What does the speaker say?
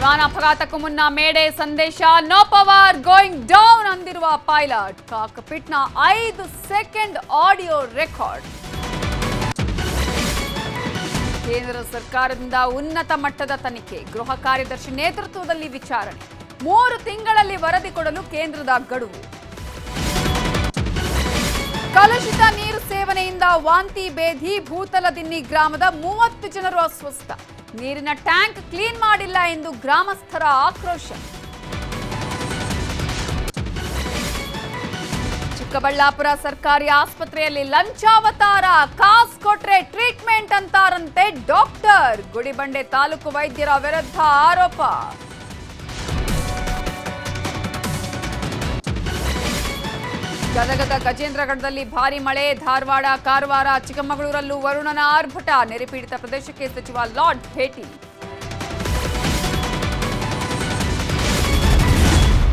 ವಿಮಾನ ಅಪಘಾತಕ್ಕೂ ಮುನ್ನ ಮೇಡೆ ಸಂದೇಶ ನೋ ಪವರ್ ಗೋಯಿಂಗ್ ಡೌನ್ ಅಂದಿರುವ ಪೈಲಟ್ ಕಾಕ್ಪಿಟ್ನ 5 ಸೆಕೆಂಡ್ ಆಡಿಯೋ ರೆಕಾರ್ಡ್. ಕೇಂದ್ರ ಸರ್ಕಾರದಿಂದ ಉನ್ನತ ಮಟ್ಟದ ತನಿಖೆ, ಗೃಹ ಕಾರ್ಯದರ್ಶಿ ನೇತೃತ್ವದಲ್ಲಿ ವಿಚಾರಣೆ, 3 ತಿಂಗಳಲ್ಲಿ ವರದಿ ಕೊಡಲು ಕೇಂದ್ರದ ಗಡುವು. ಕಲುಷಿತ ನೀರು ಸೇವನೆಯಿಂದ ವಾಂತಿ ಬೇಧಿ, ಭೂತಲದಿನ್ನಿ ಗ್ರಾಮದ 30 ಜನರು ಅಸ್ವಸ್ಥ. ನೀರಿನ ಟ್ಯಾಂಕ್ ಕ್ಲೀನ್ ಮಾಡಿಲ್ಲ ಎಂದು ಗ್ರಾಮಸ್ಥರ ಆಕ್ರೋಶ. ಚಿಕ್ಕಬಳ್ಳಾಪುರ ಸರ್ಕಾರಿ ಆಸ್ಪತ್ರೆಯಲ್ಲಿ ಲಂಚಾವತಾರ, ಕಾಸು ಕೊಟ್ರೆ ಟ್ರೀಟ್ಮೆಂಟ್ ಅಂತಾರಂತೆ ಡಾಕ್ಟರ್. ಗುಡಿಬಂಡೆ ತಾಲೂಕು ವೈದ್ಯರ ವಿರುದ್ಧ ಆರೋಪ. ಗದಗದ ಗಜೇಂದ್ರಗಢದಲ್ಲಿ ಭಾರಿ ಮಳೆ, ಧಾರವಾಡ, ಕಾರವಾರ, ಚಿಕ್ಕಮಗಳೂರಲ್ಲೂ ವರುಣನ ಆರ್ಭಟ. ನೆರೆ ಪೀಡಿತ ಪ್ರದೇಶಕ್ಕೆ ಸಚಿವ ಲಾರ್ಡ್ ಭೇಟಿ.